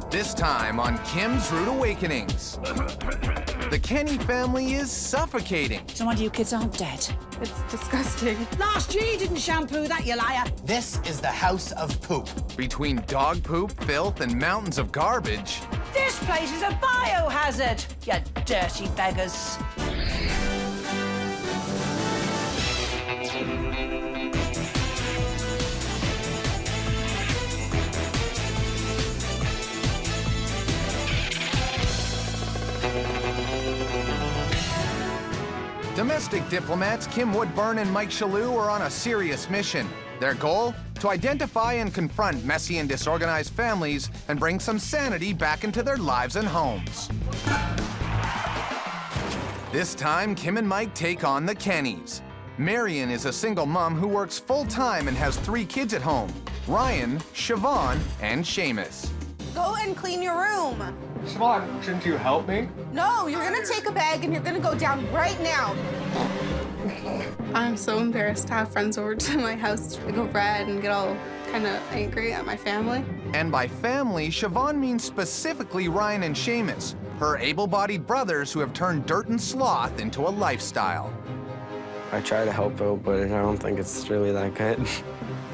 This time on Kim's Rude Awakenings. The Kenny family is suffocating. No wonder you kids aren't dead. It's disgusting. Last year you didn't shampoo that, you liar. This is the house of poop. Between dog poop, filth, and mountains of garbage. This place is a biohazard, you dirty beggars. Domestic diplomats Kim Woodburn and Mike Shalhoub are on a serious mission. Their goal? To identify and confront messy and disorganized families and bring some sanity back into their lives and homes. This time, Kim and Mike take on the Kennys. Marion is a single mom who works full-time and has 3 kids at home: Ryan, Siobhan, and Sheamus. Go and clean your room. Siobhan, shouldn't you help me? No, you're gonna take a bag and you're gonna go down right now. I'm so embarrassed to have friends over to my house to go red and get all kind of angry at my family. And by family, Siobhan means specifically Ryan and Sheamus, her able-bodied brothers who have turned dirt and sloth into a lifestyle. I try to help out, but I don't think it's really that good.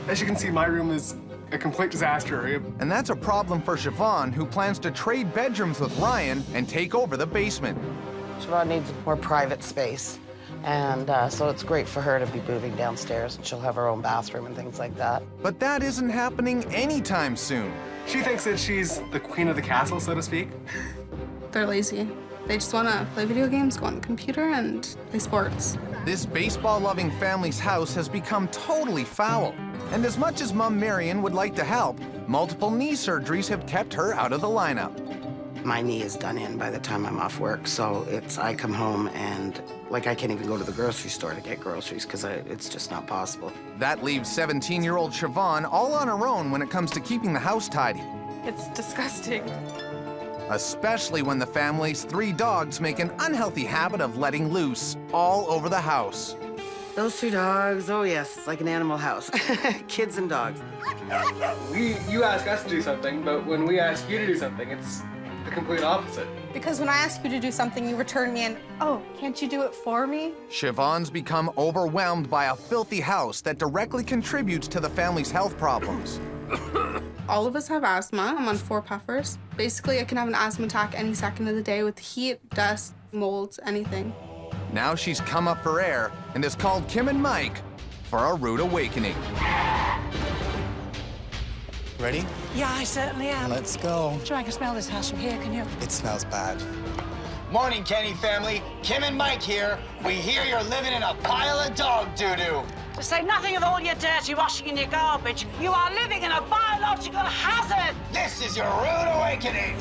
As you can see, my room is a complete disaster. And that's a problem for Siobhan, who plans to trade bedrooms with Ryan and take over the basement. Siobhan needs more private space, and so it's great for her to be moving downstairs, and she'll have her own bathroom and things like that. But that isn't happening anytime soon. She thinks that she's the queen of the castle, so to speak. They're lazy. They just want to play video games, go on the computer, and play sports. This baseball-loving family's house has become totally foul. And as much as Mom Marion would like to help, multiple knee surgeries have kept her out of the lineup. My knee is done in by the time I'm off work, so I come home and, like, I can't even go to the grocery store to get groceries because it's just not possible. That leaves 17-year-old Siobhan all on her own when it comes to keeping the house tidy. It's disgusting. Especially when the family's 3 dogs make an unhealthy habit of letting loose all over the house. Those 2 dogs, oh yes, it's like an animal house. Kids and dogs. You ask us to do something, but when we ask you to do something, it's the complete opposite. Because when I ask you to do something, you return me and, oh, can't you do it for me? Siobhan's become overwhelmed by a filthy house that directly contributes to the family's health problems. All of us have asthma. I'm on 4 puffers. Basically, I can have an asthma attack any second of the day with heat, dust, molds, anything. Now she's come up for air and has called Kim and Mike for a rude awakening. Ready? Yeah, I certainly am. Let's go. Sure, I can smell this house from here, can you? It smells bad. Morning, Kenny family. Kim and Mike here. We hear you're living in a pile of dog doo-doo. To say nothing of all your dirty washing and your garbage, you are living in a biological hazard! This is your rude awakening.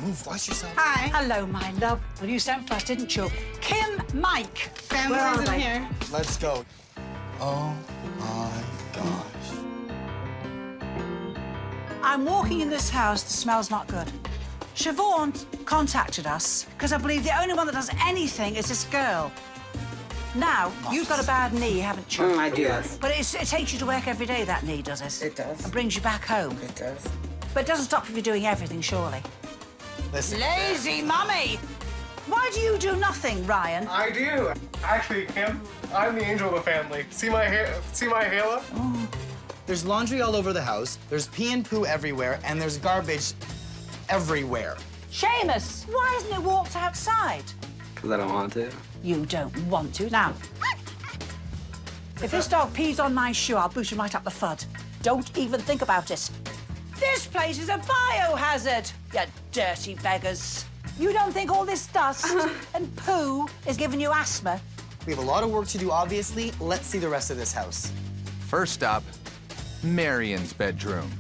Move, watch yourself. Hi. Hello, my love. Well, you sent for us, didn't you? Kim, Mike. Family Where are isn't they? here. Let's go. Oh my gosh. I'm walking in this house, the smell's not good. Siobhan contacted us because I believe the only one that does anything is this girl. Now, you've got a bad knee, haven't you? I do. Yes. But it takes you to work every day, that knee, does it? It does. And brings you back home. It does. But it doesn't stop you from doing everything, surely. Listen. Lazy mummy! Why do you do nothing, Ryan? I do. Actually, Kim, I'm the angel of the family. See my halo? There's laundry all over the house, there's pee and poo everywhere, and there's garbage everywhere. Sheamus, why hasn't he walked outside? Because I don't want to. You don't want to. Now, if this dog pees on my shoe, I'll boot him right up the fud. Don't even think about it. This place is a biohazard, you dirty beggars. You don't think all this dust and poo is giving you asthma? We have a lot of work to do, obviously. Let's see the rest of this house. First up, Marion's bedroom.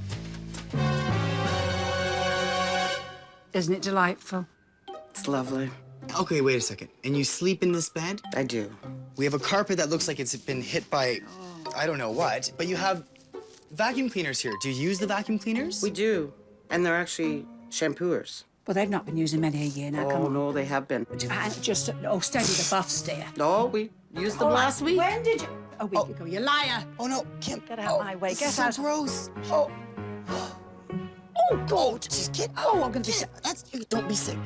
Isn't it delightful? It's lovely. Okay, wait a second. And you sleep in this bed? I do. We have a carpet that looks like it's been hit by, I don't know what, but you have vacuum cleaners here. Do you use the vacuum cleaners? We do. And they're actually shampooers. Well, they've not been using many a year now, come Oh, on. no, they have been. And just, oh, steady the buffs, dear. No, we used them All right, last week. When did you? A week ago, you liar. Oh, no, Kim. Get out Oh, my way, this get is so out. gross. Oh. Oh, God. Just get. Oh, I'm gonna be sick. Don't be sick.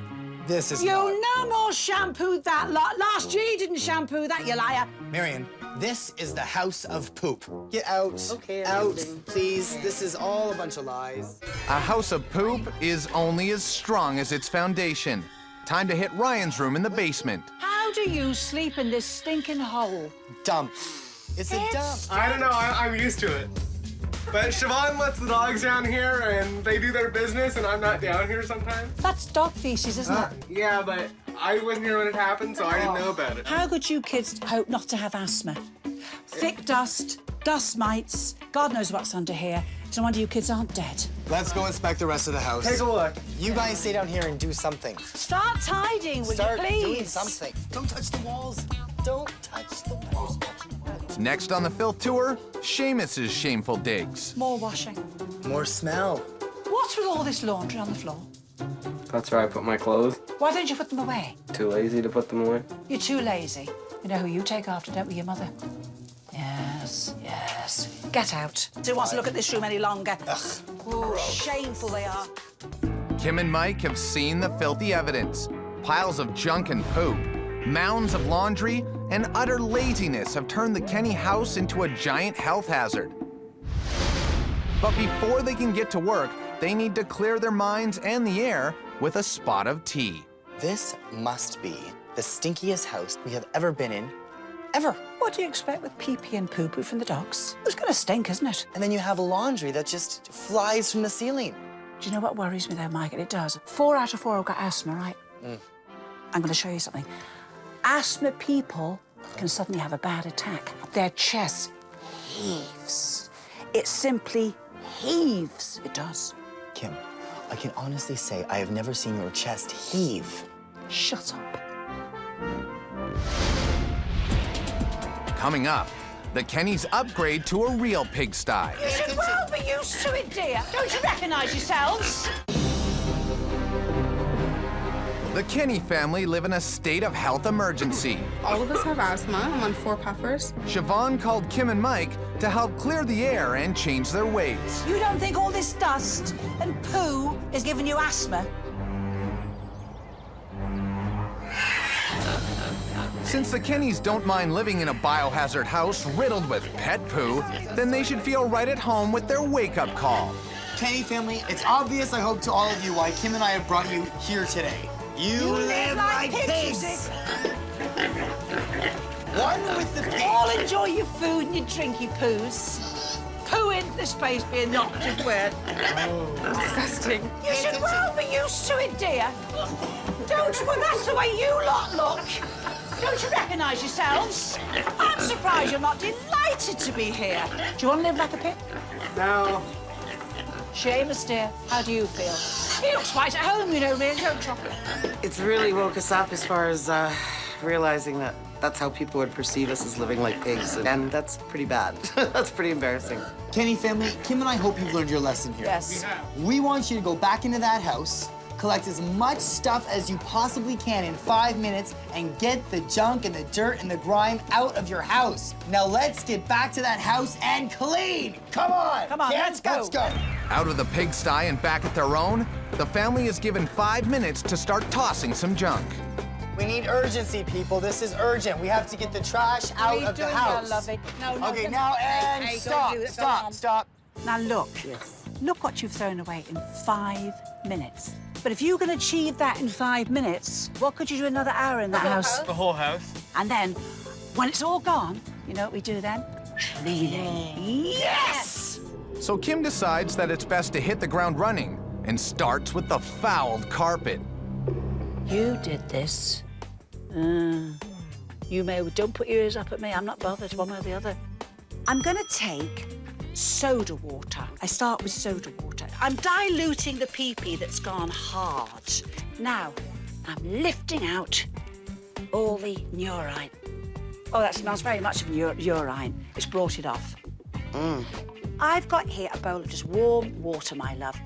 This is. You not... no more shampooed that lot. Last year you didn't shampoo that, you liar. Marion, this is the house of poop. Get out. Okay, out, leaving. please. This is all a bunch of lies. A house of poop is only as strong as its foundation. Time to hit Ryan's room in the basement. How do you sleep in this stinking hole? Dump. It's a dump. I don't know. I'm used to it. But Siobhan lets the dogs down here, and they do their business, and I'm not down here sometimes. That's dog feces, isn't it? Yeah, but I wasn't here when it happened, so I didn't know about it. How could you kids hope not to have asthma? Thick dust, dust mites, God knows what's under here. It's no wonder you kids aren't dead. Let's go inspect the rest of the house. Take a look. You guys stay down here and do something. Start tidying, will Start you please? doing something. Don't touch the walls. Don't touch the walls. Next on the Filth tour, Sheamus's shameful digs. More washing. More smell. What's with all this laundry on the floor? That's where I put my clothes. Why don't you put them away? Too lazy to put them away. You're too lazy. You know who you take after, don't we, your mother? Yes, yes. Get out. Who wants to look at this room any longer? Ooh, shameful they are. Kim and Mike have seen the filthy evidence. Piles of junk and poop, mounds of laundry, and utter laziness have turned the Kenny house into a giant health hazard. But before they can get to work, they need to clear their minds and the air with a spot of tea. This must be the stinkiest house we have ever been in, ever. What do you expect with pee-pee and poo-poo from the dogs? It's gonna stink, isn't it? And then you have laundry that just flies from the ceiling. Do you know what worries me though, Mike? And it does. 4 out of 4 have got asthma, right? I'm gonna show you something. Asthma people can suddenly have a bad attack. Their chest heaves. It simply heaves. It does. Kim, I can honestly say I have never seen your chest heave. Shut up. Coming up, the Kennys upgrade to a real pigsty. You should well be used to it, dear. Don't you recognise yourselves? The Kenny family live in a state of health emergency. All of us have asthma. I'm on 4 puffers. Siobhan called Kim and Mike to help clear the air and change their ways. You don't think all this dust and poo is giving you asthma? Since the Kennys don't mind living in a biohazard house riddled with pet poo, then they should feel right at home with their wake-up call. Kenny family, it's obvious, I hope, to all of you why Kim and I have brought you here today. You live like pigs! One with the pigs. All enjoy your food and your drinky poos. Poo in this place being not just word. Disgusting. You should well be used to it, dear. Don't, well, that's the way you lot look. Don't you recognise yourselves? I'm surprised you're not delighted to be here. Do you want to live like a pig? No. Sheamus, dear, how do you feel? He looks quite at home, you know, really, don't you? It's really woke us up as far as realizing that that's how people would perceive us, as living like pigs. And that's pretty bad. That's pretty embarrassing. Kenny family, Kim and I hope you've learned your lesson here. Yes. We want you to go back into that house, collect as much stuff as you possibly can in 5 minutes, and get the junk and the dirt and the grime out of your house. Now let's get back to that house and clean. Come on. Come on, kids, let's go. Out of the pigsty and back at their own, the family is given 5 minutes to start tossing some junk. We need urgency, people. This is urgent. We have to get the trash out of the house. No, Okay, now and Hey, don't stop, do it. Go stop, on. stop. Now look, look what you've thrown away in 5 minutes. But if you can achieve that in 5 minutes, what could you do another hour in that house? The whole house. And then, when it's all gone, you know what we do then? Cleaning. Yes! So Kim decides that it's best to hit the ground running and starts with the fouled carpet. You did this. You don't put your ears up at me. I'm not bothered, one way or the other. I'm gonna take soda water. I start with soda water. I'm diluting the pee-pee that's gone hard. Now, I'm lifting out all the urine. Oh, that smells very much of urine. It's brought it off. I've got here a bowl of just warm water, my love.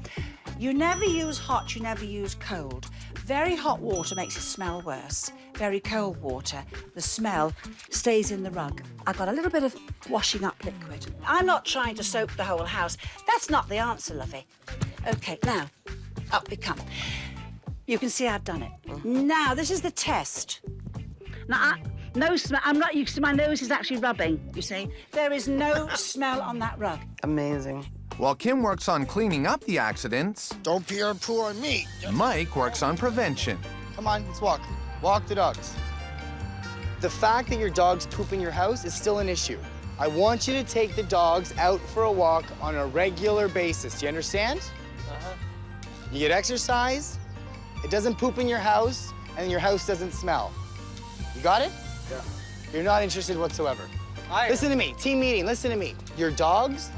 You never use hot, you never use cold. Very hot water makes it smell worse. Very cold water, the smell stays in the rug. I've got a little bit of washing up liquid. I'm not trying to soap the whole house. That's not the answer, lovey. Okay, now, up we come. You can see I've done it. Now, this is the test. Now, no smell. I'm not used to my nose is actually rubbing, you see. There is no smell on that rug. Amazing. While Kim works on cleaning up the accidents, Don't pee or poo on me. Mike works on prevention. Come on, let's walk. Walk the dogs. The fact that your dogs poop in your house is still an issue. I want you to take the dogs out for a walk on a regular basis. Do you understand? You get exercise, it doesn't poop in your house, and your house doesn't smell. You got it? Yeah. You're not interested whatsoever. Listen to me, team meeting, listen to me. Your dogs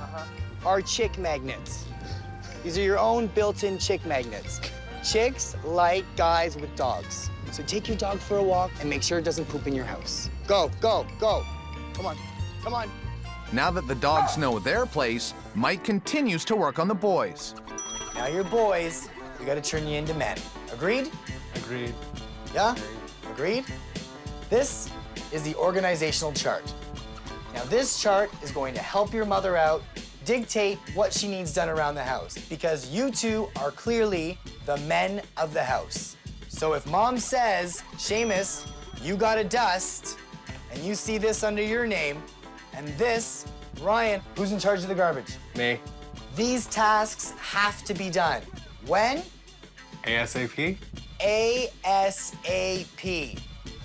are chick magnets. These are your own built-in chick magnets. Chicks like guys with dogs. So take your dog for a walk and make sure it doesn't poop in your house. Go, go, go. Come on, come on. Now that the dogs know their place, Mike continues to work on the boys. Now you're boys, we gotta turn you into men. Agreed? Agreed. Yeah? Agreed? This is the organizational chart. Now this chart is going to help your mother out, dictate what she needs done around the house, because you two are clearly the men of the house. So if mom says, Sheamus, you gotta dust, and you see this under your name, and this, Ryan, who's in charge of the garbage? Me. These tasks have to be done. When? ASAP. ASAP.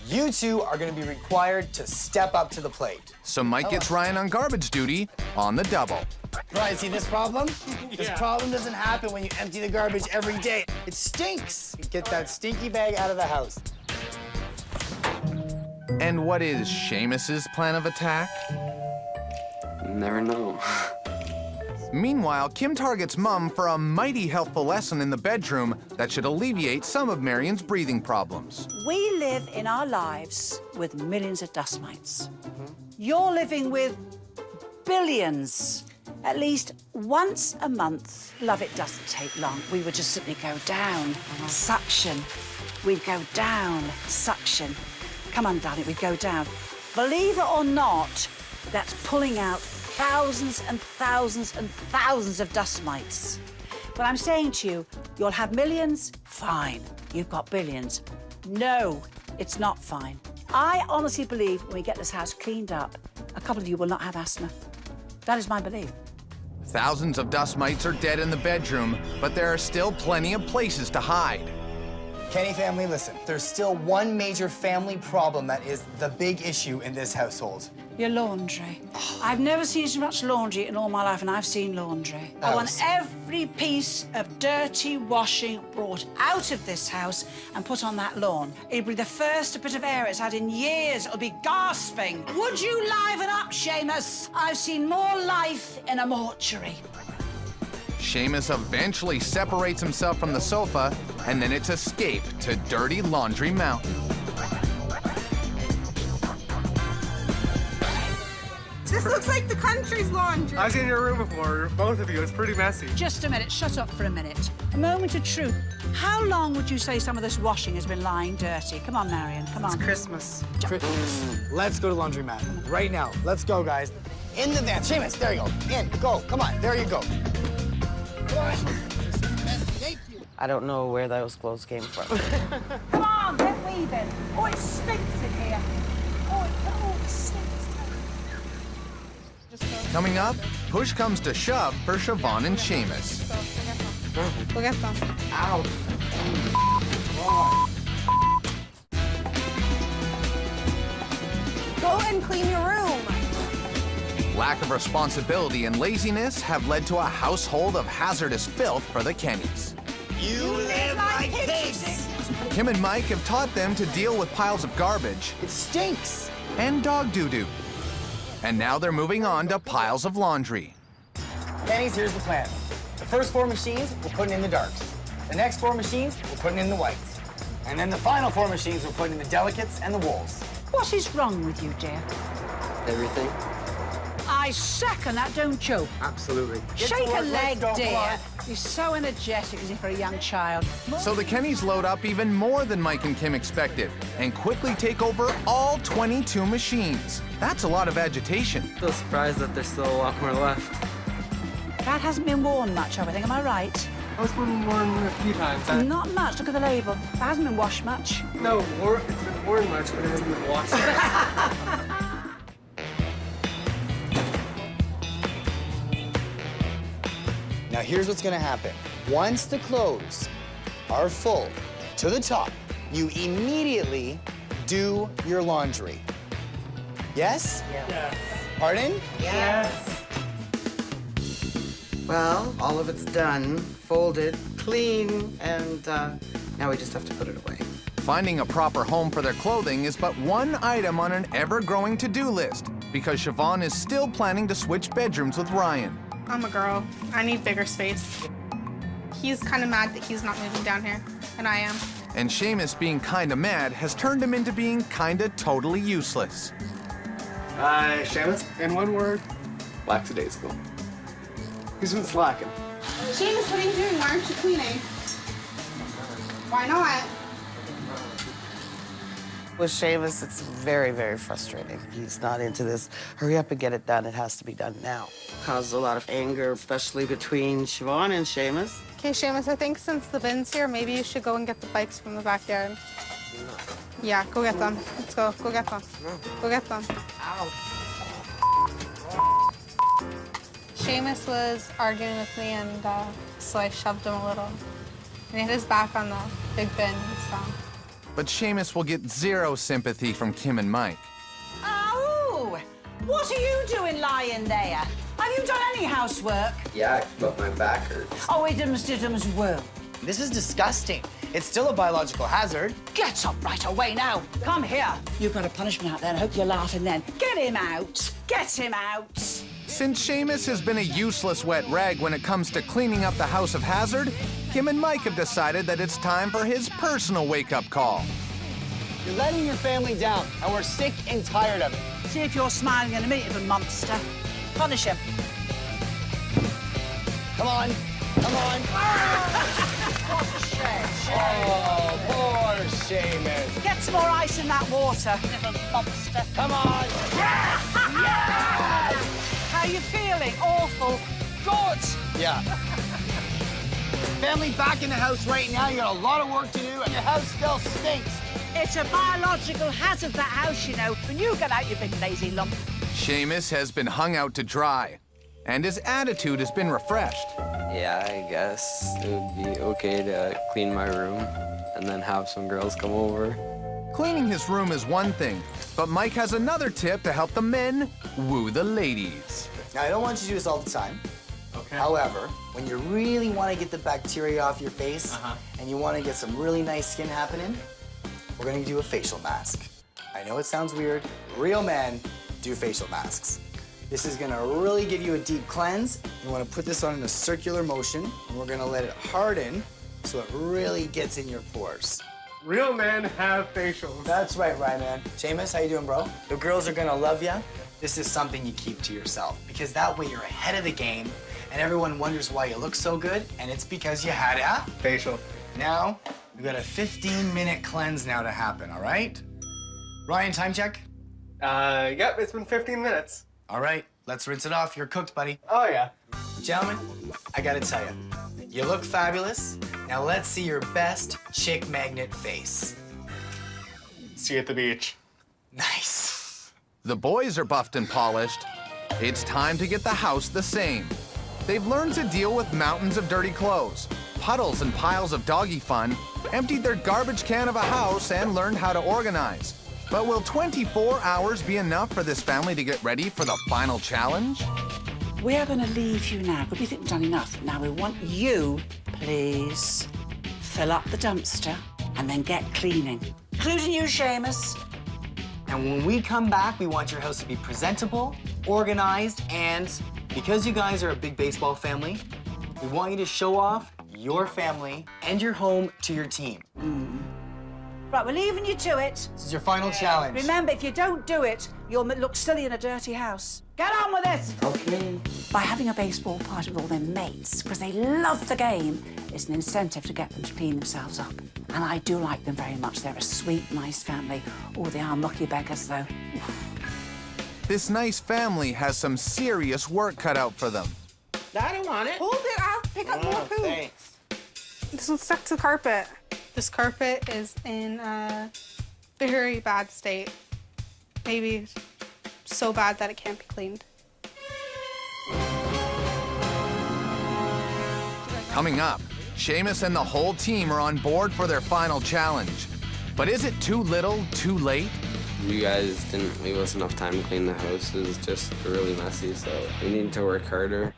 You two are gonna be required to step up to the plate. So Mike gets Ryan on garbage duty on the double. Ryan, see this problem? This problem doesn't happen when you empty the garbage every day. It stinks. Get that stinky bag out of the house. And what is Sheamus's plan of attack? Never know. Meanwhile, Kim targets Mum for a mighty helpful lesson in the bedroom that should alleviate some of Marion's breathing problems. We live in our lives with millions of dust mites. You're living with billions. At least once a month. Love, it doesn't take long. We would just simply go down, suction. We'd go down, suction. Come on, darling, we'd go down. Believe it or not, that's pulling out thousands and thousands and thousands of dust mites. But I'm saying to you, you'll have millions, fine. You've got billions. No, it's not fine. I honestly believe when we get this house cleaned up, a couple of you will not have asthma. That is my belief. Thousands of dust mites are dead in the bedroom, but there are still plenty of places to hide. Kenny family, listen. There's still one major family problem that is the big issue in this household. Your laundry. I've never seen so much laundry in all my life, and I've seen laundry. I want every piece of dirty washing brought out of this house and put on that lawn. It'll be the first bit of air it's had in years. It'll be gasping. Would you liven up, Sheamus? I've seen more life in a mortuary. Sheamus eventually separates himself from the sofa, and then it's escape to Dirty Laundry Mountain. This looks like the country's laundry. I was in your room before, both of you. It's pretty messy. Just a minute, shut up for a minute. A moment of truth. How long would you say some of this washing has been lying dirty? Come on, Marion, come on. Christmas. Let's go to laundromat right now. Let's go, guys. In the van. Sheamus, there you go. In, go. Come on, there you go. Come on. I don't know where those clothes came from. Come on, get weaving. Oh, it stinks in here. Oh, it stinks. Coming up, push comes to shove for Siobhan and Sheamus. Go get them. Ow. Go and clean your room. Lack of responsibility and laziness have led to a household of hazardous filth for the Kennys. You live like pigs. Kim and Mike have taught them to deal with piles of garbage It stinks. and dog doo-doo. And now they're moving on to piles of laundry. Kenny's, here's the plan. The first 4 machines, we're putting in the darks. The next 4 machines, we're putting in the whites. And then the final 4 machines, we're putting in the delicates and the wools. What is wrong with you, dear? Everything. I second that, don't you? Absolutely. Shake a leg, dear. You're so energetic as if you're a young child. So the Kennys load up even more than Mike and Kim expected and quickly take over all 22 machines. That's a lot of agitation. I'm still surprised that there's still a lot more left. That hasn't been worn much of, I think. Am I right? It's been worn a few times. Not much. Look at the label. It hasn't been washed much. No, it's been worn much, but it hasn't been washed. Now here's what's gonna happen. Once the clothes are full to the top, you immediately do your laundry. Yes? Yes. Pardon? Well, all of it's done, folded, clean, and now we just have to put it away. Finding a proper home for their clothing is but one item on an ever-growing to-do list, because Siobhan is still planning to switch bedrooms with Ryan. I'm a girl. I need bigger space. He's kind of mad that he's not moving down here, and I am. And Sheamus being kinda mad has turned him into being kinda totally useless. Sheamus, in one word, lackadaisical. He's been slacking. Sheamus, what are you doing? Why aren't you cleaning? Why not? With Sheamus, it's very, very frustrating. He's not into this. Hurry up and get it done. It has to be done now. Causes a lot of anger, especially between Siobhan and Sheamus. Okay, Sheamus, I think since the bin's here, maybe you should go and get the bikes from the backyard. Yeah, go get them. Let's go. Go get them. Go get them. Ow. Sheamus was arguing with me, and so I shoved him a little. And he hit his back on the big bin, so. But Sheamus will get zero sympathy from Kim and Mike. Oh! What are you doing lying there? Have you done any housework? Yeah, but my back hurts. Oh, idums will. This is disgusting. It's still a biological hazard. Get up right away now. Come here. You've got a punishment out there, and I hope you're laughing then. Get him out. Get him out. Since Sheamus has been a useless wet rag when it comes to cleaning up the House of Hazard, Kim and Mike have decided that it's time for his personal wake-up call. You're letting your family down, and we're sick and tired of it. See if you're smiling in a minute, you monster. Punish him. Come on. Come on. What a shame. Oh, poor Sheamus. Get some more ice in that water, little monster. Come on. How you feeling? Awful. Good. Yeah. Family back in the house right now. You got a lot of work to do, and your house still stinks. It's a biological hazard, that house, you know. When you get out, you big lazy lump. Sheamus has been hung out to dry, and his attitude has been refreshed. Yeah, I guess it would be okay to clean my room and then have some girls come over. Cleaning his room is one thing, but Mike has another tip to help the men woo the ladies. Now, I don't want you to do this all the time. Okay. However, when you really want to get the bacteria off your face and you want to get some really nice skin happening, we're going to do a facial mask. I know it sounds weird. Real men do facial masks. This is going to really give you a deep cleanse. You want to put this on in a circular motion, and we're going to let it harden so it really gets in your pores. Real men have facials. That's right, Ryan. Sheamus, how you doing, bro? The girls are gonna love you. This is something you keep to yourself, because that way you're ahead of the game, and everyone wonders why you look so good, and it's because you had a Facial. Now, we got a 15-minute cleanse now to happen, all right? Ryan, time check? Yep, it's been 15 minutes. All right, let's rinse it off. You're cooked, buddy. Oh, yeah. Gentlemen, I gotta tell you, you look fabulous. Now let's see your best chick magnet face. See you at the beach. Nice. The boys are buffed and polished. It's time to get the house the same. They've learned to deal with mountains of dirty clothes, puddles and piles of doggy fun, emptied their garbage can of a house, and learned how to organize. But will 24 hours be enough for this family to get ready for the final challenge? We are going to leave you now, but we think we've done enough. Now we want you, please, fill up the dumpster and then get cleaning. Including you, Sheamus. And when we come back, we want your house to be presentable, organized, and because you guys are a big baseball family, we want you to show off your family and your home to your team. Right, we're leaving you to it. This is your final challenge. Remember, if you don't do it, you'll look silly in a dirty house. Get on with it! Okay. By having a baseball party with all their mates, because they love the game, it's an incentive to get them to clean themselves up. And I do like them very much. They're a sweet, nice family. Oh, they are mucky beggars, though. This nice family has some serious work cut out for them. I don't want it. Hold it, I'll pick up more poop. Thanks. This one's stuck to the carpet. This carpet is in a very bad state. Maybe so bad that it can't be cleaned. Coming up, Sheamus and the whole team are on board for their final challenge. But is it too little, too late? You guys didn't leave us enough time to clean the house. It was just really messy, so we need to work harder.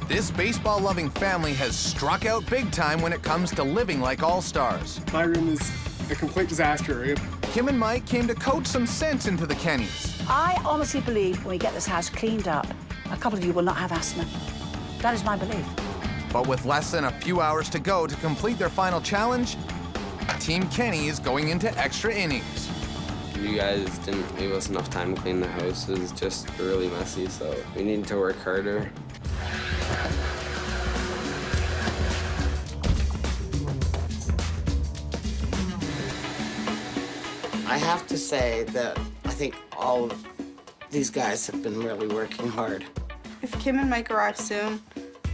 This baseball-loving family has struck out big time when it comes to living like all-stars. My room is a complete disaster. Kim and Mike came to coach some sense into the Kennys. I honestly believe when we get this house cleaned up, a couple of you will not have asthma. That is my belief. But with less than a few hours to go to complete their final challenge, Team Kenny is going into extra innings. You guys didn't leave us enough time to clean the house. It was just really messy, so we need to work harder. I have to say that I think all of these guys have been really working hard. If Kim and Mike arrive soon,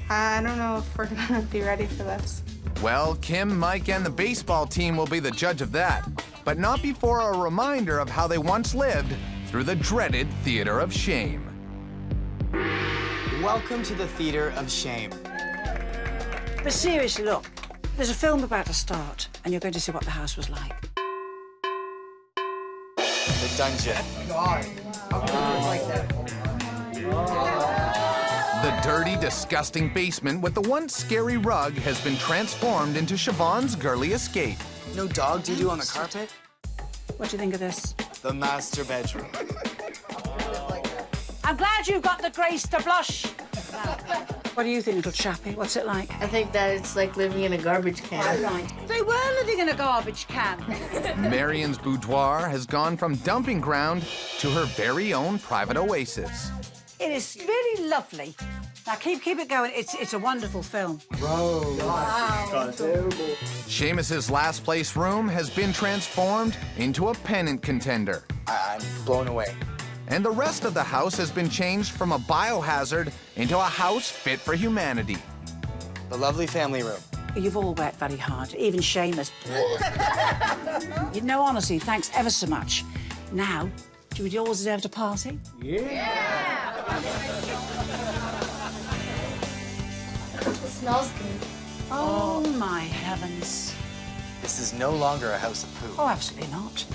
I don't know if we're gonna be ready for this. Well, Kim, Mike, and the baseball team will be the judge of that, but not before a reminder of how they once lived through the dreaded theater of shame. Welcome to the theater of shame. But seriously, look, there's a film about to start, and you're going to see what the house was like. The dungeon. The dirty, disgusting basement with the once scary rug has been transformed into Siobhan's girly escape. No dog doo-doo on the carpet? What do you think of this? The master bedroom. I'm glad you've got the grace to blush. What do you think, little chappie? What's it like? I think that it's like living in a garbage can. Right. They were living in a garbage can. Marion's boudoir has gone from dumping ground to her very own private oasis. It is really lovely. Now keep it going. It's a wonderful film. Sheamus's last place room has been transformed into a pennant contender. I'm blown away. And the rest of the house has been changed from a biohazard into a house fit for humanity. The lovely family room. You've all worked very hard, even Sheamus. You know, honestly, thanks ever so much. Now, do we all deserve a party? It smells good. Oh, my heavens. This is no longer a house of poo. Oh, absolutely not.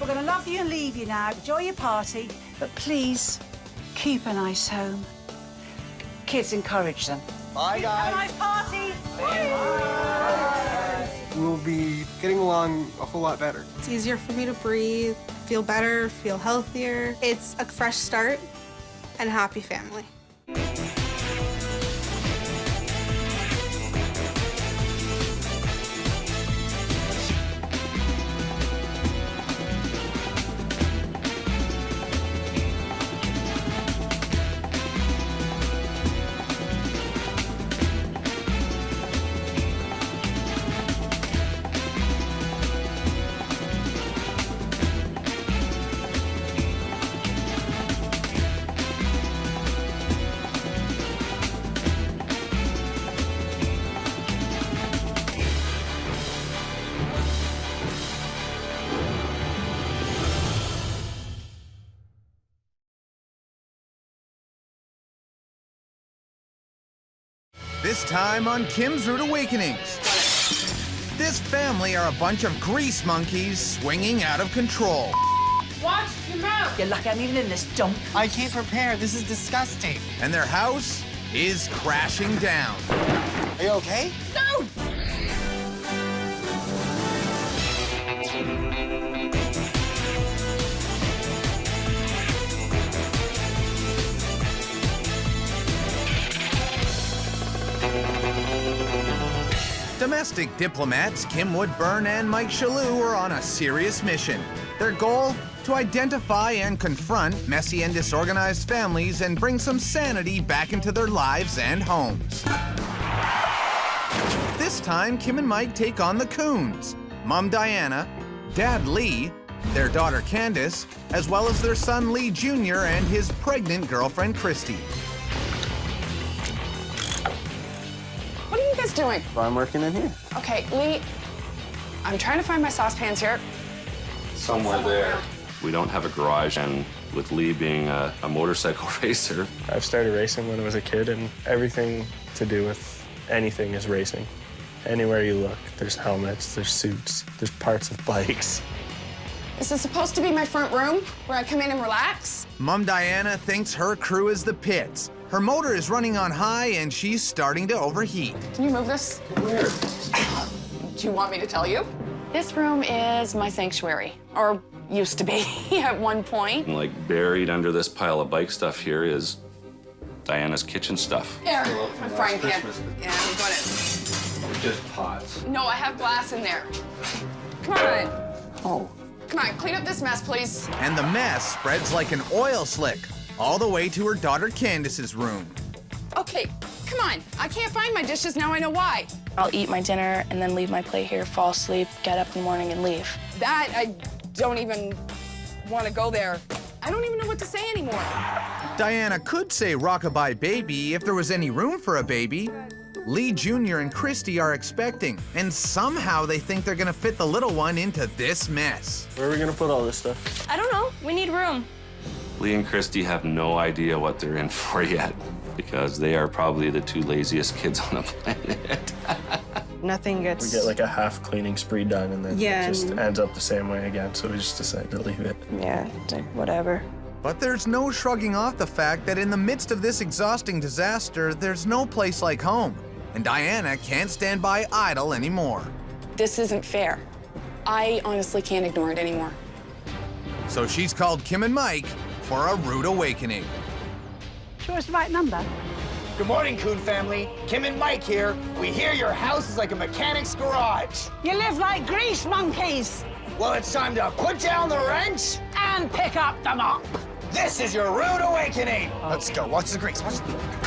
We're going to love you and leave you now. Enjoy your party, but please keep a nice home. Kids, encourage them. Bye, Have a guys. nice party. We'll be getting along a whole lot better. It's easier for me to breathe, feel better, feel healthier. It's a fresh start and a happy family. This time on Kim's Rude Awakenings. This family are a bunch of grease monkeys swinging out of control. Watch your mouth. You're lucky I'm even in this dump. I can't prepare. This is disgusting. And their house is crashing down. Are you okay? No! Domestic diplomats Kim Woodburn and Mike Shalhoub are on a serious mission. Their goal? To identify and confront messy and disorganized families and bring some sanity back into their lives and homes. This time, Kim and Mike take on the Coons, Mom Diana, Dad Lee, their daughter Candace, as well as their son Lee Jr. and his pregnant girlfriend Christy. doing? I'm working in here. Okay, Lee, I'm trying to find my saucepans here. Somewhere there. We don't have a garage, and with Lee being a motorcycle racer. I've started racing when I was a kid, and everything to do with anything is racing. Anywhere you look, there's helmets, there's suits, there's parts of bikes. Is this supposed to be my front room where I come in and relax? Mom Diana thinks her crew is the pits. Her motor is running on high and she's starting to overheat. Can you move this? Where? Do you want me to tell you? This room is my sanctuary, or used to be at one point. Like buried under this pile of bike stuff here is Diana's kitchen stuff. There, a frying pan. Yeah, I'm gonna. Just pots. No, I have glass in there. Come on. Oh. Come on, clean up this mess, please. And the mess spreads like an oil slick all the way to her daughter Candace's room. Okay, come on. I can't find my dishes now. I know why. I'll eat my dinner and then leave my plate here, fall asleep, get up in the morning and leave. That, I don't even want to go there. I don't even know what to say anymore. Diana could say rockabye baby if there was any room for a baby. Lee Jr. and Christy are expecting, and somehow they think they're gonna fit the little one into this mess. Where are we gonna put all this stuff? I don't know. We need room. Lee and Christy have no idea what they're in for yet, because they are probably the two laziest kids on the planet. Nothing gets... We get like a half cleaning spree done, and then Yeah, it just and- ends up the same way again, so we just decided to leave it. Yeah, it's like, whatever. But there's no shrugging off the fact that in the midst of this exhausting disaster, there's no place like home. And Diana can't stand by idle anymore. This isn't fair. I honestly can't ignore it anymore. So she's called Kim and Mike for a rude awakening. Sure it's the right number? Good morning, Coon family. Kim and Mike here. We hear your house is like a mechanic's garage. You live like grease monkeys. Well, it's time to put down the wrench. And pick up the mop. This is your rude awakening. Let's go. Watch the grease. Watch the...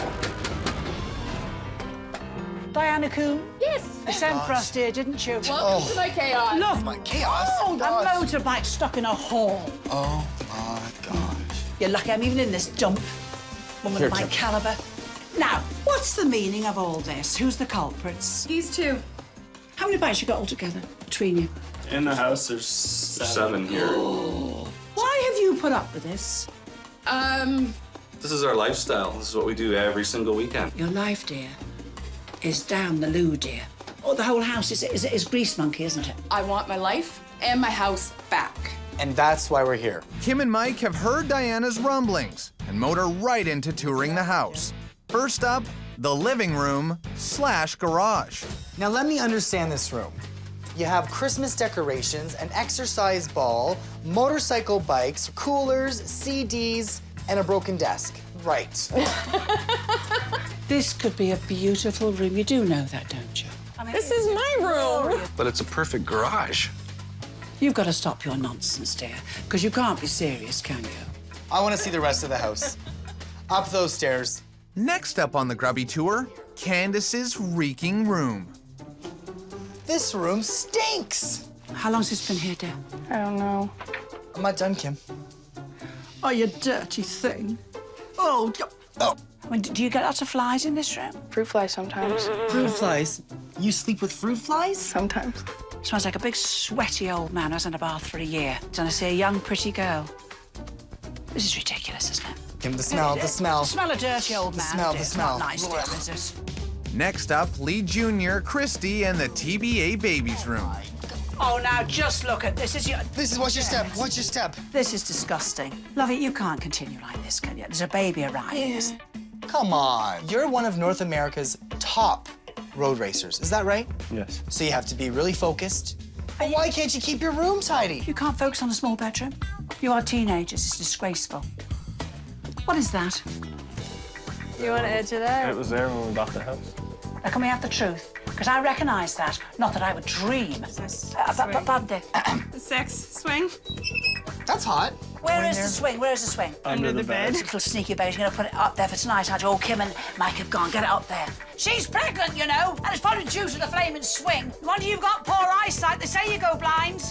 Diana Coon? Yes. You sent for us, dear, didn't you? Welcome to my chaos. Look, My chaos. oh, a motorbike stuck in a hall. Oh, my gosh. You're lucky I'm even in this dump. Woman of my caliber. Now, what's the meaning of all this? Who's the culprits? These two. How many bikes you got altogether between you? In the house, there's Seven here. Why have you put up with this? This is our lifestyle. This is what we do every single weekend. Your life, dear, is down the loo, dear. Oh, the whole house is grease monkey, isn't it? I want my life and my house back. And that's why we're here. Kim and Mike have heard Diana's rumblings and motor right into touring the house. First up, the living room / garage. Now let me understand this room. You have Christmas decorations, an exercise ball, motorcycle bikes, coolers, CDs, and a broken desk. Right. This could be a beautiful room. You do know that, don't you? I mean, This is my room. But it's a perfect garage. You've got to stop your nonsense, dear, because you can't be serious, can you? I want to see the rest of the house. Up those stairs. Next up on the grubby tour, Candace's reeking room. This room stinks. How long's this been here, dear? I don't know. I'm not done, Kim. Oh, you dirty thing. Oh, I mean, do you get lots of flies in this room? Fruit fly sometimes. Fruit flies? You sleep with fruit flies? Sometimes. Smells like a big, sweaty old man who hasn't had a bath for a year. Trying to see a young, pretty girl. This is ridiculous, isn't it? Kim, the smell, the smell. The smell of dirty old man. smell, dear. the It's smell. not nice, dear, is it? Next up, Lee Jr., Christy, and the TBA baby's room. Oh, now just look at this. Watch your step. Watch your step. This is disgusting. Lovey, you can't continue like this, can you? There's a baby arriving. Come on. You're one of North America's top road racers. Is that right? Yes. So you have to be really focused. But why can't you keep your room tidy? You can't focus on a small bedroom. You are teenagers. It's disgraceful. What is that? You want to edge it out? It was there when we bought the house. Now, can we have the truth? Because I recognise that. Not that I would dream. Pardon, Dick. Sex swing. That's hot. Where is the swing? Where is the swing? Under the bed. Little sneaky baby's going to put it up there for tonight, aren't you? Oh, Kim and Mike have gone. Get it up there. She's pregnant, you know, and it's probably due to the flaming swing. No wonder you've got poor eyesight. They say you go blind.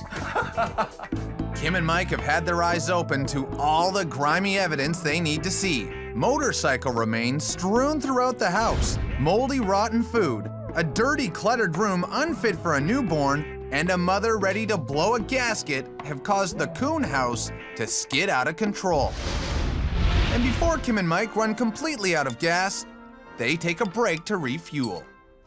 Kim and Mike have had their eyes open to all the grimy evidence they need to see. Motorcycle remains strewn throughout the house, moldy, rotten food, a dirty, cluttered room unfit for a newborn, and a mother ready to blow a gasket have caused the Coon house to skid out of control. And before Kim and Mike run completely out of gas, they take a break to refuel.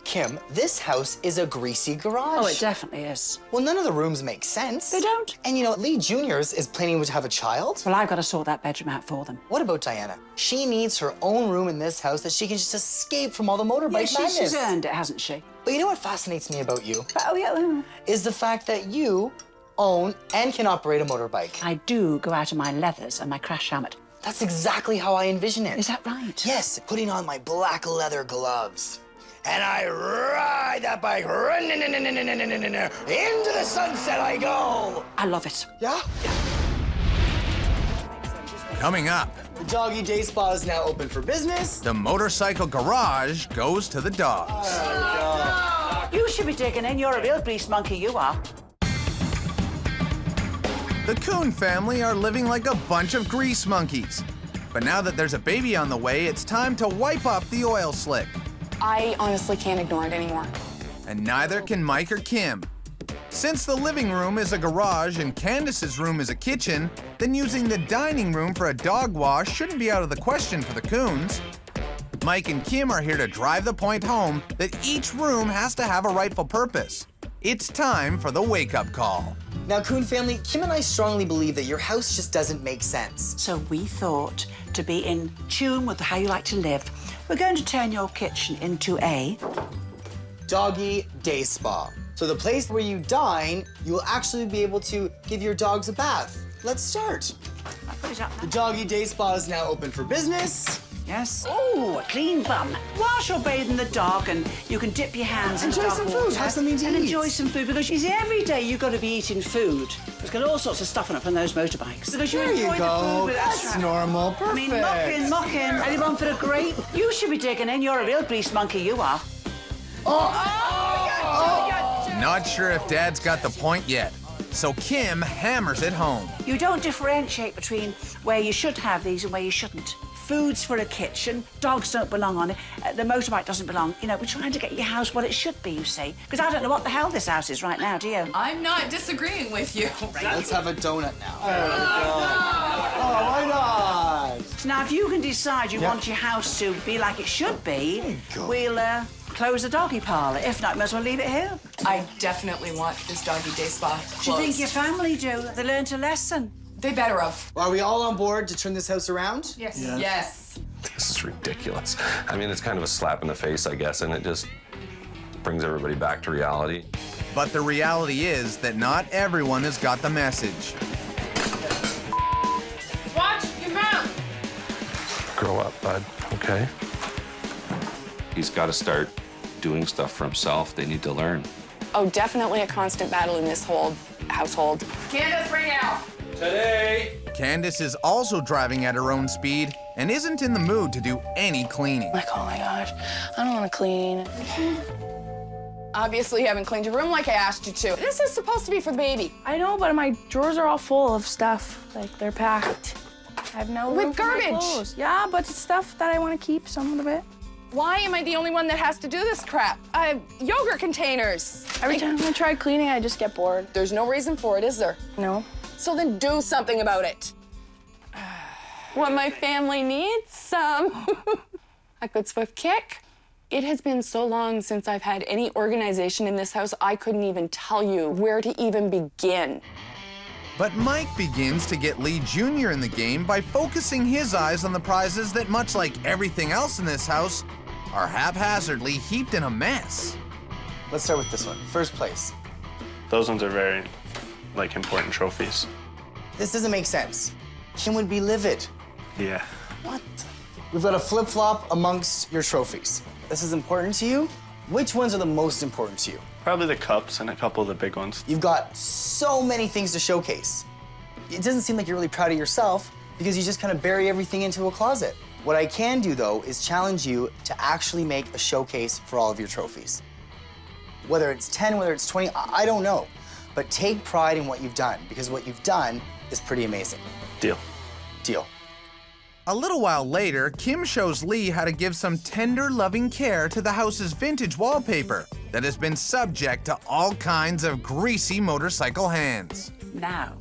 Kim, this house is a greasy garage. Oh, it definitely is. Well, none of the rooms make sense. They don't. And you know, Lee Jr.'s is planning to have a child. Well, I've got to sort that bedroom out for them. What about Diana? She needs her own room in this house that she can just escape from all the motorbike madness. She's earned it, hasn't she? But you know what fascinates me about you? Oh, yeah. Is the fact that you own and can operate a motorbike. I do go out in my leathers and my crash helmet. That's exactly how I envision it. Is that right? Yes, putting on my black leather gloves. And I ride that bike, into the sunset I go. I love it. Yeah? Coming up, The Doggy Day Spa is now open for business. the motorcycle garage goes to the dogs. You should be digging in. You're a real grease monkey, you are. The Coon family are living like a bunch of grease monkeys. But now that there's a baby on the way, it's time to wipe up the oil slick. I honestly can't ignore it anymore. And neither can Mike or Kim. Since the living room is a garage and Candace's room is a kitchen, then using the dining room for a dog wash shouldn't be out of the question for the Coons. Mike and Kim are here to drive the point home that each room has to have a rightful purpose. It's time for the wake-up call. Now, Coon family, Kim and I strongly believe that your house just doesn't make sense. So we thought, to be in tune with how you like to live, we're going to turn your kitchen into a Doggy Day Spa. So the place where you dine, you will actually be able to give your dogs a bath. Let's start. The Doggy Day Spa is now open for business. Yes. Oh, a clean bum. Whilst you're bathing the dog and you can dip your hands in Enjoy dog some water food, have something to and eat. enjoy some food, because you see, every day you've got to be eating food. There's got all sorts of stuff on it from those motorbikes. Because There you enjoy go. the food, but That's right. normal. I mean, Perfect. mocking. Anyone for a grape? You should be digging in. You're a real grease monkey, you are. Not sure if Dad's got the point yet, so Kim hammers it home. You don't differentiate between where you should have these and where you shouldn't. Food's for a kitchen, dogs don't belong on it, the motorbike doesn't belong. You know, we're trying to get your house what it should be, you see. Because I don't know what the hell this house is right now, do you? I'm not disagreeing with you. Let's have a donut now. Oh, why not? Now, if you can decide you want your house to be like it should be, we'll close the doggy parlour. If not, might as well leave it here. I definitely want this Doggy Day Spa closed. Do you think your family do? They learned a lesson. They better have. Are we all on board to turn this house around? Yes. Yes. This is ridiculous. I mean, it's kind of a slap in the face, I guess, and it just brings everybody back to reality. But the reality is that not everyone has got the message. Watch your mouth. Grow up, bud, okay? He's got to start doing stuff for himself. They need to learn. Oh, definitely a constant battle in this whole household. Candace, right now. Candace is also driving at her own speed and isn't in the mood to do any cleaning. Like, oh my gosh, I don't want to clean. Obviously, you haven't cleaned your room like I asked you to. This is supposed to be for the baby. I know, but my drawers are all full of stuff. Like, they're packed. I have no With room for my garbage. clothes. Yeah, but it's stuff that I want to keep, some of it. Why am I the only one that has to do this crap? Yogurt containers. Every time I try cleaning, I just get bored. There's no reason for it, is there? No. So then do something about it. What my family needs, some. A good swift kick. It has been so long since I've had any organization in this house, I couldn't even tell you where to even begin. But Mike begins to get Lee Jr. in the game by focusing his eyes on the prizes that, much like everything else in this house, are haphazardly heaped in a mess. Let's start with this one. First place. Those ones are very, like, important trophies. This doesn't make sense. Kim would be livid. Yeah. What? We've got a flip-flop amongst your trophies. This is important to you? Which ones are the most important to you? Probably the cups and a couple of the big ones. You've got so many things to showcase. It doesn't seem like you're really proud of yourself because you just kind of bury everything into a closet. What I can do, though, is challenge you to actually make a showcase for all of your trophies. Whether it's 10, whether it's 20, I don't know. But take pride in what you've done, because what you've done is pretty amazing. Deal. Deal. A little while later, Kim shows Lee how to give some tender, loving care to the house's vintage wallpaper that has been subject to all kinds of greasy motorcycle hands. Now,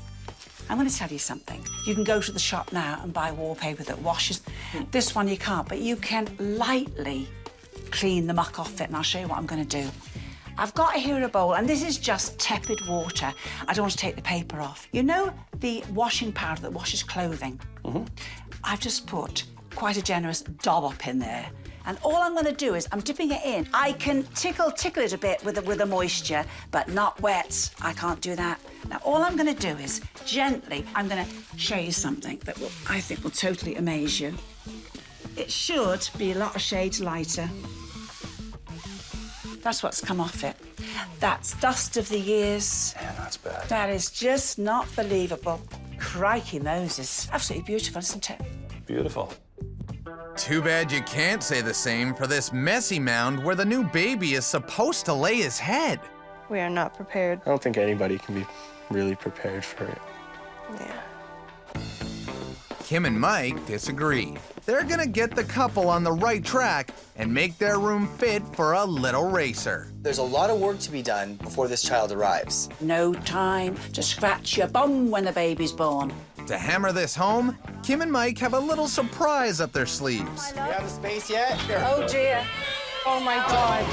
I'm going to tell you something. You can go to the shop now and buy wallpaper that washes. This one you can't, but you can lightly clean the muck off it, and I'll show you what I'm going to do. I've got here a bowl, and this is just tepid water. I don't want to take the paper off. You know the washing powder that washes clothing? I've just put quite a generous dollop in there. And all I'm going to do is I'm dipping it in. I can tickle it a bit with the moisture, but not wet. I can't do that. Now, all I'm going to do is gently, I'm going to show you something that I think will totally amaze you. It should be a lot of shades lighter. That's what's come off it. That's dust of the years. Man, that's bad. That is just not believable. Crikey Moses. Absolutely beautiful, isn't it? Beautiful. Too bad you can't say the same for this messy mound where the new baby is supposed to lay his head. We are not prepared. I don't think anybody can be really prepared for it. Yeah. Kim and Mike disagree. They're gonna get the couple on the right track and make their room fit for a little racer. There's a lot of work to be done before this child arrives. No time to scratch your bum when the baby's born. To hammer this home, Kim and Mike have a little surprise up their sleeves. Do you have the space yet? Oh, dear. Oh, my God.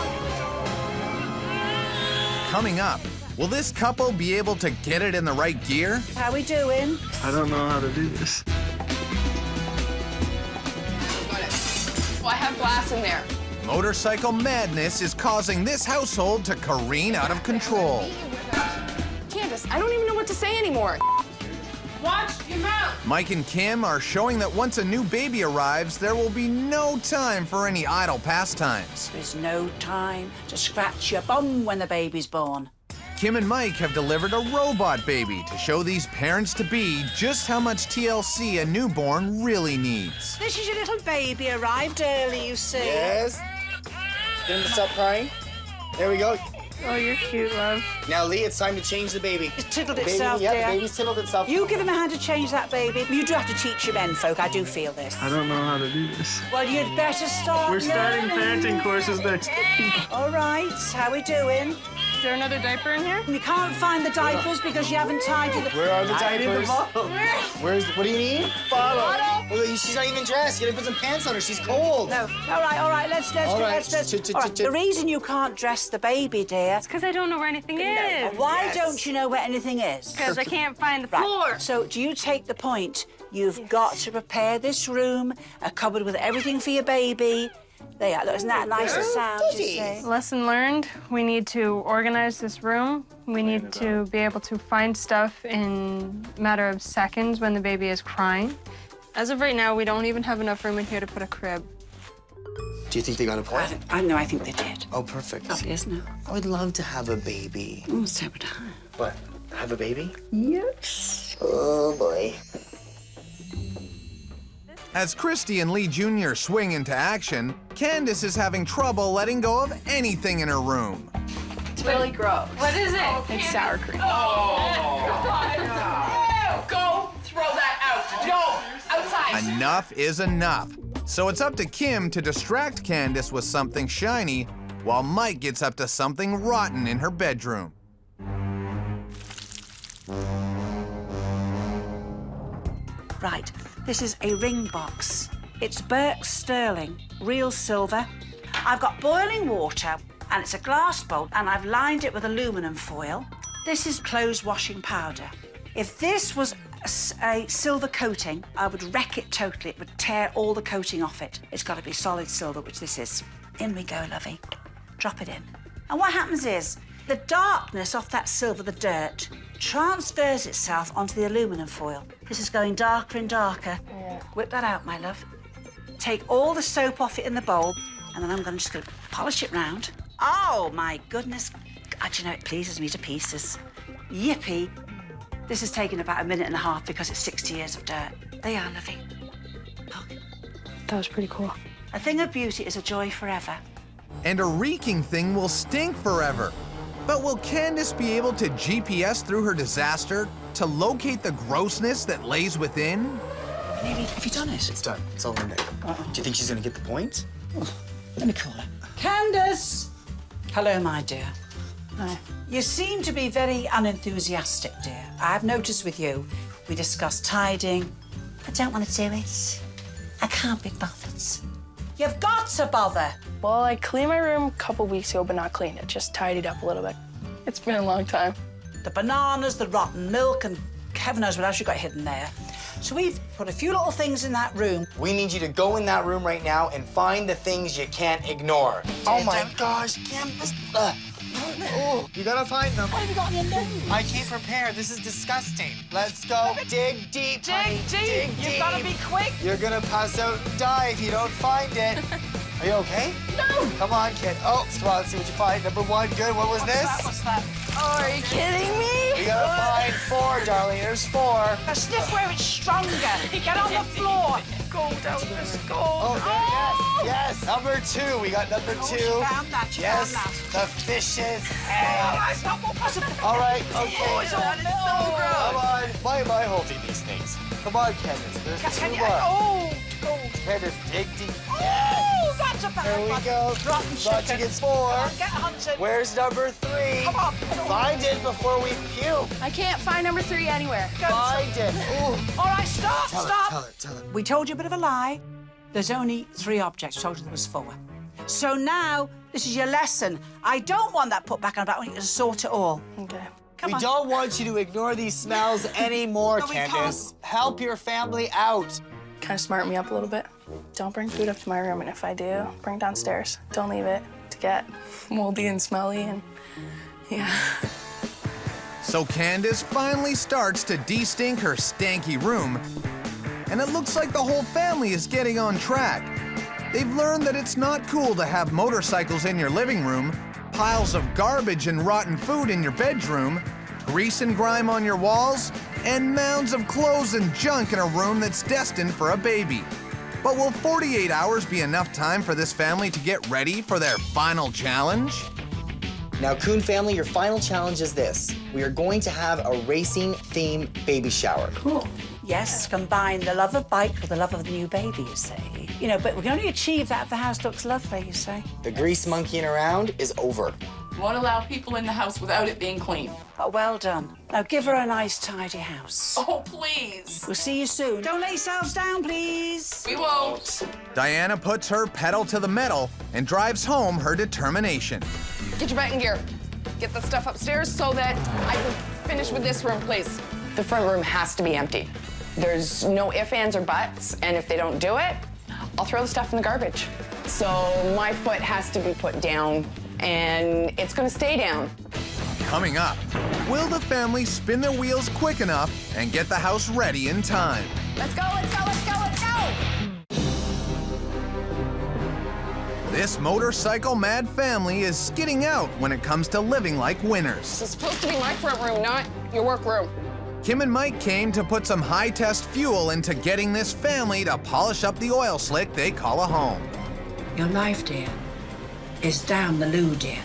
Coming up, will this couple be able to get it in the right gear? How we doing? I don't know how to do this. Well, I have glass in there. Motorcycle madness is causing this household to careen out of control. Candace, I don't even know what to say anymore. Watch your mouth. Mike and Kim are showing that once a new baby arrives, there will be no time for any idle pastimes. There's no time to scratch your bum when the baby's born. Kim and Mike have delivered a robot baby to show these parents-to-be just how much TLC a newborn really needs. This is your little baby, arrived early, you see. Yes. Get him to stop crying. There we go. Oh, you're cute, love. Now, Lee, it's time to change the baby. It's tickled Baby, itself, yeah, dear. the baby's tickled itself. You give him a hand to change that baby. You do have to teach your men folk, I do feel this. I don't know how to do this. Well, you'd better start We're starting learning. parenting courses next week. All right, how we doing? Is there another diaper in here? You can't find the diapers because you haven't tidied the... Where are the I need diapers? bottle. What do you need? Bottle. Well, she's not even dressed. You gotta put some pants on her. She's cold. No, all right, let's. All right. The reason you can't dress the baby, dear... It's because I don't know where anything is. Why don't you know where anything is? Because I can't find the floor. So do you take the point? You've got to prepare this room, a cupboard with everything for your baby. There, look, isn't that nice and sound, you say? Lesson learned, we need to organize this room. We need to be able to find stuff in a matter of seconds when the baby is crying. As of right now, we don't even have enough room in here to put a crib. Do you think they got a point? I think they did. Oh, perfect. Lovely, isn't it? I would love to have a baby. So would I. What? Have a baby? Yes. Oh, boy. As Christy and Lee Jr. swing into action, Candace is having trouble letting go of anything in her room. It's really gross. What is it? It's sour cream. Go throw that out. No, outside. Enough is enough. So it's up to Kim to distract Candace with something shiny, while Mike gets up to something rotten in her bedroom. Right, this is a ring box. It's Burke's sterling, real silver. I've got boiling water, and it's a glass bowl, and I've lined it with aluminum foil. This is clothes washing powder. If this was a silver coating, I would wreck it totally. It would tear all the coating off it. It's got to be solid silver, which this is. In we go, lovey. Drop it in. And what happens is, the darkness off that silver, the dirt, transfers itself onto the aluminum foil. This is going darker and darker. Yeah. Whip that out, my love. Take all the soap off it in the bowl, and then I'm just going to polish it round. Oh, my goodness. God, you know, it pleases me to pieces. Yippee. This has taken about 1.5 minutes because it's 60 years of dirt. There you are, lovey. Look. That was pretty cool. A thing of beauty is a joy forever. And a reeking thing will stink forever. But will Candace be able to GPS through her disaster to locate the grossness that lays within? Nearly, have you done it? It's done. It's all in there. Do you think she's gonna get the point? Let me call her. Candace! Hello, my dear. Hi. You seem to be very unenthusiastic, dear. I've noticed with you, we discussed tidying. I don't want to do it. I can't be bothered. You've got to bother. Well, I cleaned my room a couple weeks ago, but not cleaned it. Just tidied up a little bit. It's been a long time. The bananas, the rotten milk, and heaven knows what else you got hidden there. So we've put a few little things in that room. We need you to go in that room right now and find the things you can't ignore. Oh my gosh, Kim, this... Oh, you gotta find them. What have you got in there? I came prepared. This is disgusting. Let's go. Dig deep, honey. Dig deep. You've got to be quick. You're gonna pass out and die if you don't find it. Are you okay? No. Come on, kid. Oh, come on, let's see what you find. Number one, good. What was this? What's that? Oh, are you kidding me? We gotta find 4, darling. There's 4. A sniff where it's stronger. Get on the floor. Go down this go. Oh, there, yes. Yes. Number 2. We got number 2. You found that. You Yes. found that. The fish's Oh, head. that's not more possible. All right, okay. Oh, it's all Come on. Why am I holding these things? Come on, Candace. There's 2 more. Oh, go. Candace, dig deep. Oh, that's a bad There we one. go. Rotten Thought you chicken. get 4. Come on, get hunted. Where's number 3? Come on. Find it before we puke. I can't find number 3 anywhere. Find it. Ooh. All right, stop, stop. Tell her. We told you a bit of a lie. There's only 3 objects. Told you there was 4. So now, this is your lesson. I don't want that put back on about. I want you to sort it all. Okay. Come We on. don't want you to ignore these smells anymore, No, we Candace. Help your family out. Kind of smart me up a little bit. Don't bring food up to my room, and if I do, bring downstairs. Don't leave it to get moldy and smelly, and yeah. So Candace finally starts to de-stink her stanky room, and it looks like the whole family is getting on track. They've learned that it's not cool to have motorcycles in your living room, piles of garbage and rotten food in your bedroom, grease and grime on your walls, and mounds of clothes and junk in a room that's destined for a baby. But will 48 hours be enough time for this family to get ready for their final challenge? Now, Coon family, your final challenge is this. We are going to have a racing-themed baby shower. Cool. Yes, combine the love of bike with the love of the new baby, you say. You know, but we can only achieve that if the house looks lovely, you say. The grease monkeying around is over. Won't allow people in the house without it being clean. Oh, well done. Now give her a nice, tidy house. Oh, please. We'll see you soon. Don't let yourselves down, please. We won't. Diana puts her pedal to the metal and drives home her determination. Get your butt in gear. Get the stuff upstairs so that I can finish with this room, please. The front room has to be empty. There's no ifs, ands, or buts, and if they don't do it, I'll throw the stuff in the garbage. So my foot has to be put down, and it's gonna stay down. Coming up, will the family spin their wheels quick enough and get the house ready in time? Let's go, let's go, let's go, let's go! This motorcycle-mad family is skidding out when it comes to living like winners. This is supposed to be my front room, not your work room. Kim and Mike came to put some high-test fuel into getting this family to polish up the oil slick they call a home. Your life, dear, is down the loo, dear.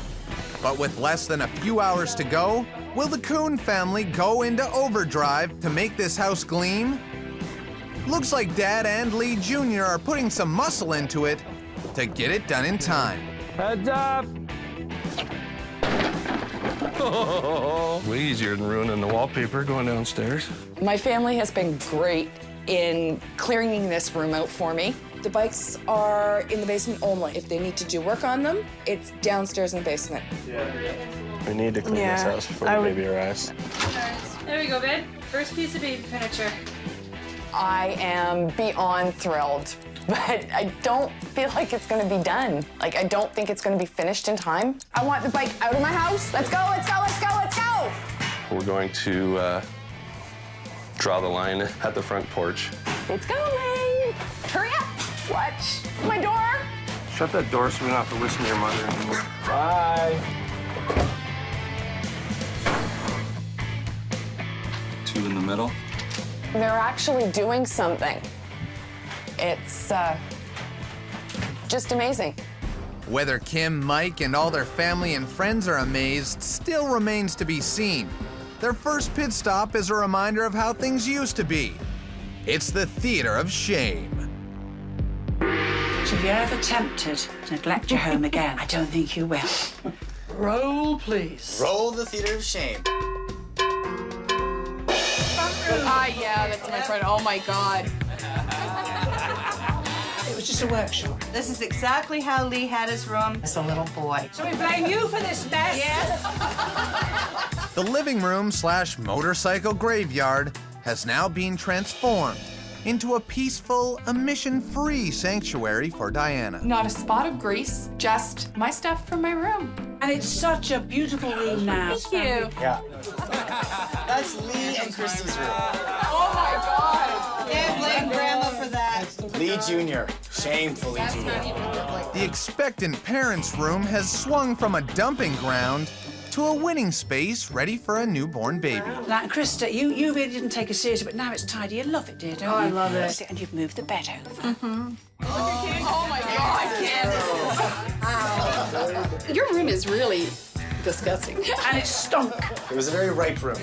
But with less than a few hours to go, will the Coon family go into overdrive to make this house gleam? Looks like Dad and Lee Jr. are putting some muscle into it to get it done in time. Heads up! Way easier than ruining the wallpaper going downstairs. My family has been great in clearing this room out for me. The bikes are in the basement only. If they need to do work on them, it's downstairs in the basement. We need to clean this house before the baby arrives. There we go, babe. First piece of baby furniture. I am beyond thrilled, but I don't feel like it's gonna be done. Like, I don't think it's gonna be finished in time. I want the bike out of my house. Let's go, let's go, let's go, let's go! We're going to draw the line at the front porch. It's going! Hurry up! Watch my door! Shut that door so we don't have to listen to your mother anymore. Bye. 2 in the middle. They're actually doing something. It's just amazing. Whether Kim, Mike, and all their family and friends are amazed still remains to be seen. Their first pit stop is a reminder of how things used to be. It's the theater of shame. So if you're ever tempted to neglect your home again, I don't think you will. Roll, please. Roll the theater of shame. Yeah, that's my friend. Oh my God. It was just a workshop. This is exactly how Lee had his room as a little boy. So we blame you for this mess? Yes. The living room / motorcycle graveyard has now been transformed into a peaceful, emission-free sanctuary for Diana. Not a spot of grease, just my stuff from my room. And it's such a beautiful room now. Thank you. Yeah. That's Lee and Christy's room. Oh my God. Can't blame Grandma for that. Lee Jr. Shamefully Jr. The expectant parents' room has swung from a dumping ground to a winning space ready for a newborn baby. Now, Krista, you really didn't take it seriously, but now it's tidy. You love it, dear, don't you? I love it. And you've moved the bed over. Oh my God, Candace. Your room is really disgusting. And it stunk. It was a very ripe room.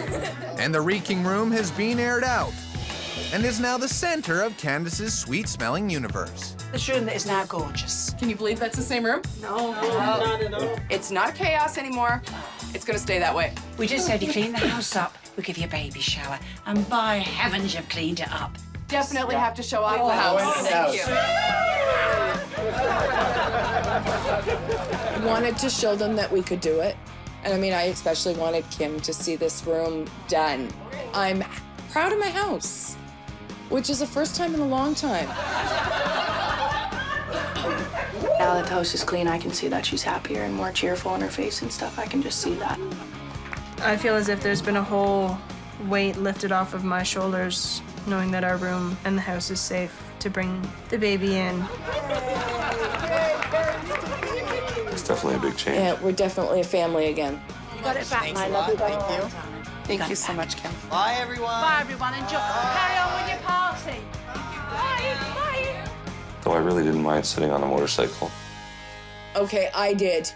And the reeking room has been aired out and is now the center of Candace's sweet-smelling universe. This room that is now gorgeous. Can you believe that's the same room? No, not at all. It's not chaos anymore. It's gonna stay that way. We just said you clean the house up, we'll give you a baby shower. And by heavens, you've cleaned it up. Definitely have to show off the house. I wanted to show them that we could do it. And I mean, I especially wanted Kim to see this room done. I'm proud of my house, which is the first time in a long time. Now that the house is clean, I can see that she's happier and more cheerful in her face and stuff. I can just see that. I feel as if there's been a whole weight lifted off of my shoulders, knowing that our room and the house is safe to bring the baby in. It's definitely a big change. Yeah, we're definitely a family again. You got it back, Thanks my a love. lot. Thank you. Thank you so much, Kim. Bye, everyone. Bye, everyone. Enjoy. Carry on with your party. Bye. Bye. Though I really didn't mind sitting on a motorcycle. Okay, I did.